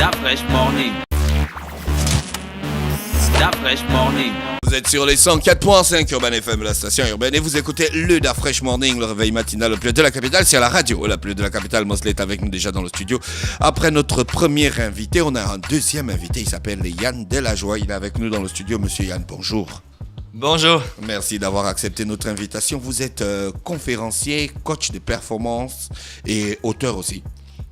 Da Fresh Morning. Da Fresh Morning. Vous êtes sur les 104.5 Urban FM, la station urbaine, et vous écoutez le Da Fresh Morning, le réveil matinal au plus de la capitale. C'est à la radio, la plus de la capitale. Mosley est avec nous déjà dans le studio. Après notre premier invité, on a un deuxième invité. Il s'appelle Yann Delajoie. Il est avec nous dans le studio. Monsieur Yann, bonjour. Bonjour. Merci d'avoir accepté notre invitation. Vous êtes conférencier, coach de performance et auteur aussi.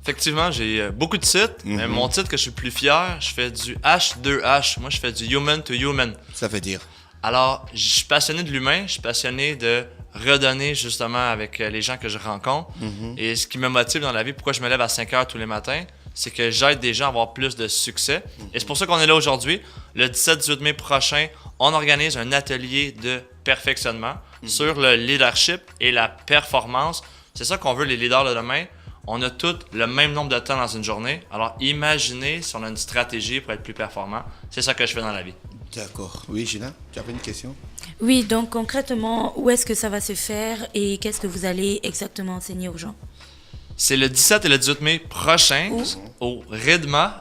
Effectivement, j'ai beaucoup de titres, mais mon titre que je suis le plus fier, je fais du H2H. Moi, je fais du human to human. Ça veut dire? Alors, je suis passionné de l'humain, je suis passionné de redonner justement avec les gens que je rencontre. Et ce qui me motive dans la vie, pourquoi je me lève à 5 heures tous les matins, c'est que j'aide des gens à avoir plus de succès. Et c'est pour ça qu'on est là aujourd'hui. Le 17-18 mai prochain, on organise un atelier de perfectionnement sur le leadership et la performance. C'est ça qu'on veut, les leaders de demain. On a tous le même nombre de temps dans une journée. Alors, imaginez si on a une stratégie pour être plus performant. C'est ça que je fais dans la vie. D'accord. Oui, Gina, tu avais une question? Oui, donc concrètement, où est-ce que ça va se faire et qu'est-ce que vous allez exactement enseigner aux gens? C'est le 17 et le 18 mai prochain au Rendama,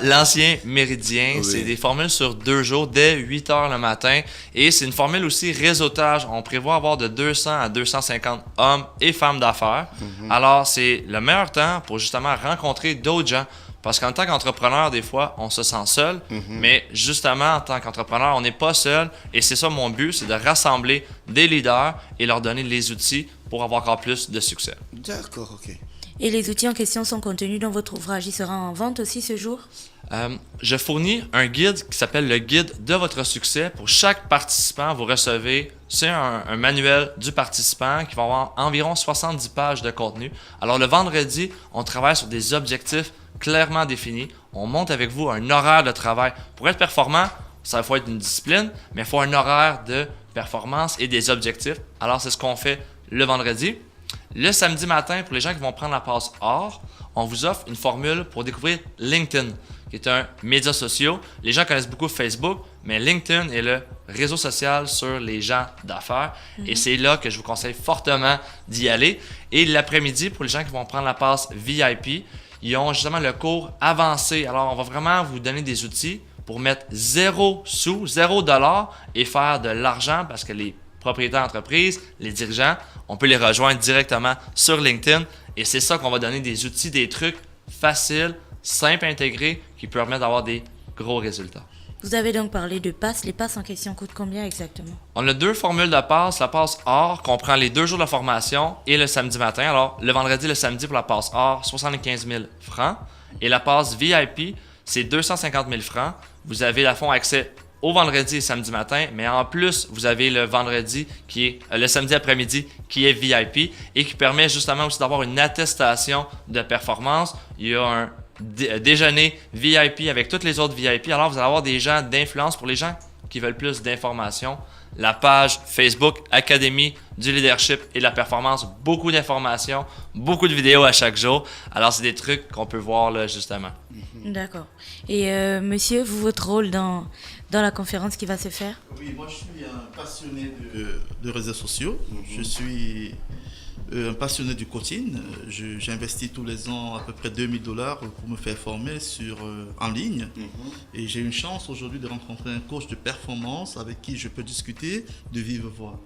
l'ancien Méridien. Oui. C'est des formules sur 2 jours, dès 8 heures le matin. Et c'est une formule aussi réseautage. On prévoit avoir de 200 à 250 hommes et femmes d'affaires. Alors, c'est le meilleur temps pour justement rencontrer d'autres gens. Parce qu'en tant qu'entrepreneur, des fois, on se sent seul. Mais justement, en tant qu'entrepreneur, on n'est pas seul. Et c'est ça mon but, c'est de rassembler des leaders et leur donner les outils pour avoir encore plus de succès. D'accord, ok. Et les outils en question sont contenus dans votre ouvrage. Il sera en vente aussi ce jour? Je fournis un guide qui s'appelle le guide de votre succès. Pour chaque participant, vous recevez, c'est un manuel du participant qui va avoir environ 70 pages de contenu. Alors le vendredi, on travaille sur des objectifs clairement définis. On monte avec vous un horaire de travail. Pour être performant, ça faut être une discipline, mais il faut un horaire de performance et des objectifs. Alors c'est ce qu'on fait le vendredi. Le samedi matin, pour les gens qui vont prendre la passe or, on vous offre une formule pour découvrir LinkedIn, qui est un média social. Les gens connaissent beaucoup Facebook, mais LinkedIn est le réseau social sur les gens d'affaires. Et c'est là que je vous conseille fortement d'y aller. Et l'après-midi, pour les gens qui vont prendre la passe VIP, ils ont justement le cours avancé. Alors, on va vraiment vous donner des outils pour mettre 0 $, et faire de l'argent parce que les propriétaires d'entreprise, les dirigeants, on peut les rejoindre directement sur LinkedIn. Et c'est ça qu'on va donner des outils, des trucs faciles, simples à intégrer qui permettent d'avoir des gros résultats. Vous avez donc parlé de passes. Les passes en question coûtent combien exactement? On a 2 formules de passe. La passe or comprend les 2 jours de formation et le samedi matin. Alors, le vendredi et le samedi pour la passe or, 75 000 francs. Et la passe VIP, c'est 250 000 francs. Vous avez à fond accès au vendredi et samedi matin, mais en plus, vous avez le vendredi qui est le samedi après-midi qui est VIP et qui permet justement aussi d'avoir une attestation de performance. Il y a un déjeuner VIP avec toutes les autres VIP. Alors, vous allez avoir des gens d'influence pour les gens qui veulent plus d'informations. La page Facebook Académie du leadership et de la performance, beaucoup d'informations, beaucoup de vidéos à chaque jour. Alors, c'est des trucs qu'on peut voir là, justement. D'accord. Et monsieur, vous, votre rôle dans la conférence qui va se faire? Oui, moi je suis un passionné de réseaux sociaux. Je suis un passionné du coaching. J'investis tous les ans à peu près $2000 pour me faire former en ligne. Et j'ai une chance aujourd'hui de rencontrer un coach de performance avec qui je peux discuter de vive voix.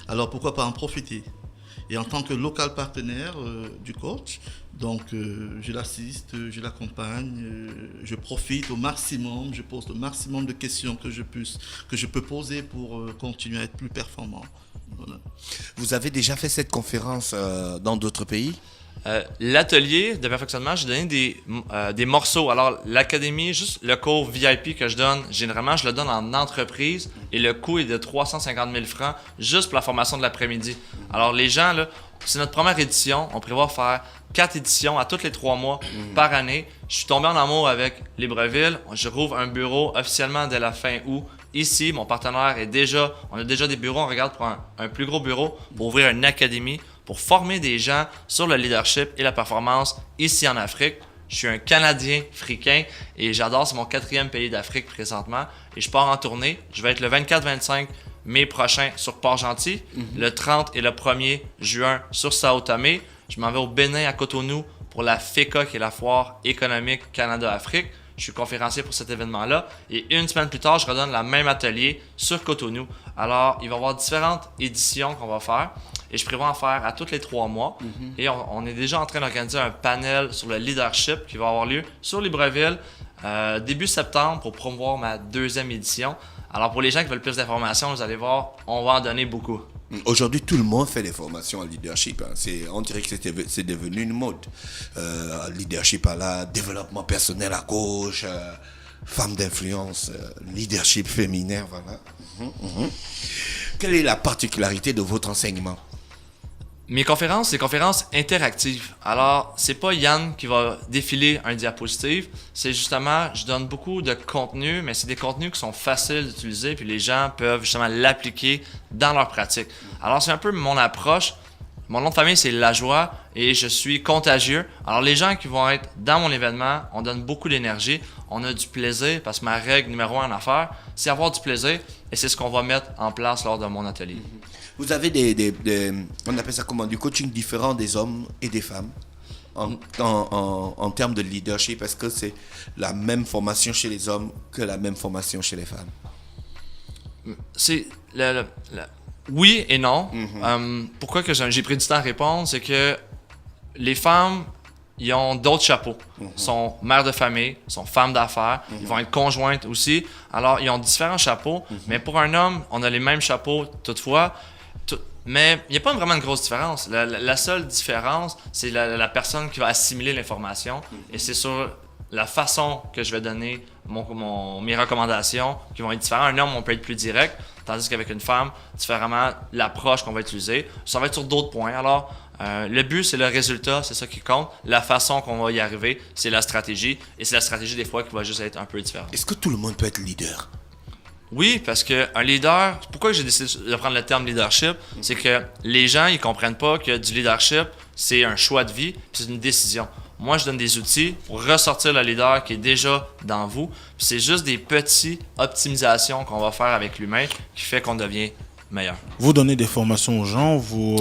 Alors pourquoi pas en profiter? Et en tant que local partenaire du coach, donc je l'assiste, je l'accompagne, je profite au maximum, je pose le maximum de questions que je peux poser pour continuer à être plus performant. Voilà. Vous avez déjà fait cette conférence dans d'autres pays? L'atelier de perfectionnement, j'ai donné des morceaux. Alors, l'académie, juste le cours VIP que je donne, généralement, je le donne en entreprise et le coût est de 350 000 francs juste pour la formation de l'après-midi. Alors, les gens, là, c'est notre première édition. On prévoit faire 4 éditions à tous les 3 mois par année. Je suis tombé en amour avec Libreville. Je rouvre un bureau officiellement dès la fin août. Ici, mon partenaire on a déjà des bureaux. On regarde pour un plus gros bureau pour ouvrir une académie, pour former des gens sur le leadership et la performance ici en Afrique. Je suis un Canadien fricain et j'adore, c'est mon 4e pays d'Afrique présentement. Et je pars en tournée. Je vais être le 24-25 mai prochain sur Port-Gentil, le 30 et le 1er juin sur Sao Tomé. Je m'en vais au Bénin à Cotonou pour la FECA, qui est la Foire économique Canada-Afrique. Je suis conférencier pour cet événement-là. Et une semaine plus tard, je redonne le même atelier sur Cotonou. Alors, il va y avoir différentes éditions qu'on va faire. Et je prévois en faire à tous les 3 mois. Et on est déjà en train d'organiser un panel sur le leadership qui va avoir lieu sur Libreville début septembre pour promouvoir ma 2e édition. Alors, pour les gens qui veulent plus d'informations, vous allez voir, on va en donner beaucoup. Aujourd'hui, tout le monde fait des formations en leadership. Hein. On dirait que c'est devenu une mode. Leadership à la développement personnel à gauche, femme d'influence, leadership féminin, voilà. Quelle est la particularité de votre enseignement? Mes conférences, c'est des conférences interactives. Alors, c'est pas Yann qui va défiler un diapositive. C'est justement, je donne beaucoup de contenu, mais c'est des contenus qui sont faciles d'utiliser, puis les gens peuvent justement l'appliquer dans leur pratique. Alors, c'est un peu mon approche. Mon nom de famille, c'est Lajoie et je suis contagieux. Alors, les gens qui vont être dans mon événement, on donne beaucoup d'énergie, on a du plaisir, parce que ma règle numéro 1 en affaires, c'est avoir du plaisir et c'est ce qu'on va mettre en place lors de mon atelier. Vous avez on appelle ça comment, du coaching différent des hommes et des femmes en termes de leadership. Est-ce que c'est la même formation chez les hommes que la même formation chez les femmes? C'est oui et non. Pourquoi que j'ai pris du temps à répondre, c'est que les femmes, ils ont d'autres chapeaux. Ils sont mères de famille, ils sont femmes d'affaires, ils vont être conjointes aussi. Alors, ils ont différents chapeaux, mais pour un homme, on a les mêmes chapeaux toutefois. Mais il n'y a pas vraiment une grosse différence. La seule différence, c'est la personne qui va assimiler l'information. Et c'est sur la façon que je vais donner mes recommandations qui vont être différentes. Un homme, on peut être plus direct, tandis qu'avec une femme, différemment, l'approche qu'on va utiliser. Ça va être sur d'autres points. Alors, le but, c'est le résultat, c'est ça qui compte. La façon qu'on va y arriver, c'est la stratégie. Et c'est la stratégie, des fois, qui va juste être un peu différente. Est-ce que tout le monde peut être leader? Oui, parce qu'un leader, pourquoi j'ai décidé de prendre le terme leadership, c'est que les gens, ils comprennent pas que du leadership, c'est un choix de vie, puis c'est une décision. Moi, je donne des outils pour ressortir le leader qui est déjà dans vous, puis c'est juste des petites optimisations qu'on va faire avec l'humain qui fait qu'on devient meilleur. Vous donnez des formations aux gens, vous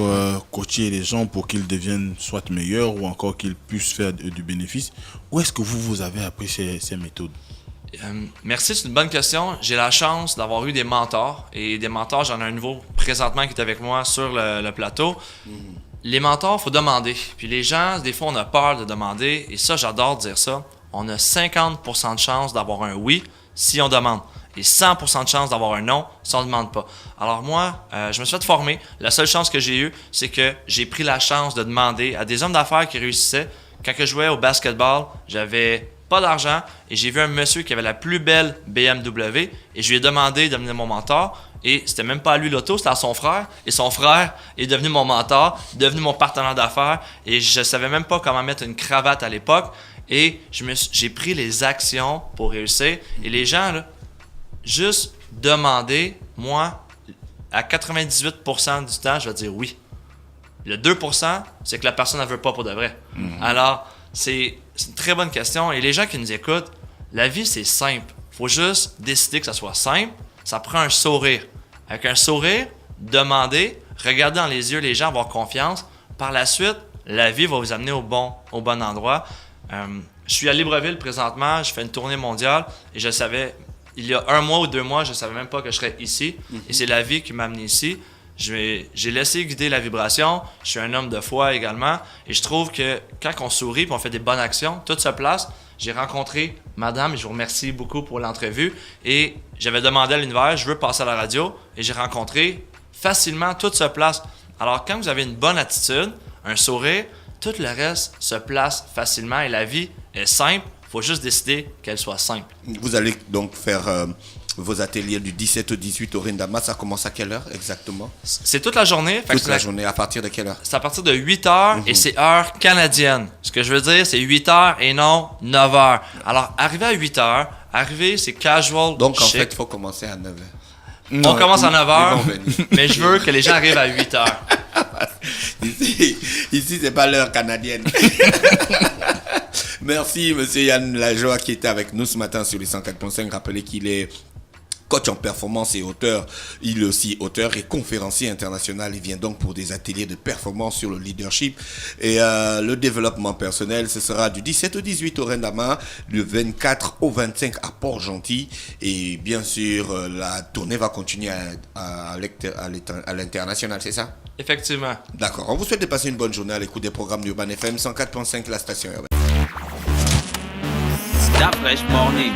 coachez les gens pour qu'ils deviennent soit meilleurs ou encore qu'ils puissent faire du bénéfice. Où est-ce que vous avez appris ces méthodes? Merci, c'est une bonne question. J'ai la chance d'avoir eu des mentors. Et des mentors, j'en ai un nouveau présentement qui est avec moi sur le plateau. Les mentors, il faut demander. Puis les gens, des fois, on a peur de demander. Et ça, j'adore dire ça. On a 50% de chance d'avoir un oui si on demande. Et 100% de chance d'avoir un non si on ne demande pas. Alors moi, je me suis fait former. La seule chance que j'ai eue, c'est que j'ai pris la chance de demander à des hommes d'affaires qui réussissaient. Quand je jouais au basketball, j'avais pas d'argent et j'ai vu un monsieur qui avait la plus belle BMW et je lui ai demandé de devenir mon mentor et c'était même pas à lui l'auto, c'était à son frère et son frère est devenu mon mentor, devenu mon partenaire d'affaires et je savais même pas comment mettre une cravate à l'époque et j'ai pris les actions pour réussir et les gens là, juste demander, moi à 98% du temps je vais dire oui. Le 2%, c'est que la personne ne veut pas pour de vrai. Alors, c'est une très bonne question. Et les gens qui nous écoutent, la vie, c'est simple. Il faut juste décider que ça soit simple. Ça prend un sourire. Avec un sourire, demandez, regardez dans les yeux les gens, avoir confiance. Par la suite, la vie va vous amener au bon endroit. Je suis à Libreville présentement. Je fais une tournée mondiale. Et je savais, il y a 1 mois ou 2 mois, je ne savais même pas que je serais ici. Et c'est la vie qui m'a amené ici. J'ai laissé guider la vibration. Je suis un homme de foi également. Et je trouve que quand on sourit et on fait des bonnes actions, tout se place. J'ai rencontré madame et je vous remercie beaucoup pour l'entrevue. Et j'avais demandé à l'univers, je veux passer à la radio. Et j'ai rencontré facilement, tout se place. Alors quand vous avez une bonne attitude, un sourire, tout le reste se place facilement. Et la vie est simple. Il faut juste décider qu'elle soit simple. Vous allez donc faire vos ateliers du 17 au 18 au Rindama. Ça commence à quelle heure exactement? C'est toute la journée. Toute la journée. À partir de quelle heure? C'est à partir de 8 heures et c'est heure canadienne. Ce que je veux dire, c'est 8 heures et non 9 heures. Alors, arriver à 8 heures, c'est casual. Donc, en chic. fait, il faut commencer à 9 heures. On commence à 9 heures, Ils vont venir. mais je veux que les gens arrivent à 8 heures. Ici, c'est pas l'heure canadienne. Merci, monsieur Yann Lajoie, qui était avec nous ce matin sur les 104.5. Rappelez qu'il est coach en performance et auteur. Il est aussi auteur et conférencier international. Il vient donc pour des ateliers de performance sur le leadership et le développement personnel. Ce sera du 17 au 18 au Rendama, du 24 au 25 à Port-Gentil. Et bien sûr, la tournée va continuer à l'international, c'est ça? Effectivement. D'accord. On vous souhaite de passer une bonne journée à l'écoute des programmes d'Urban FM 104.5, la station urbaine. Da Fresh Morning.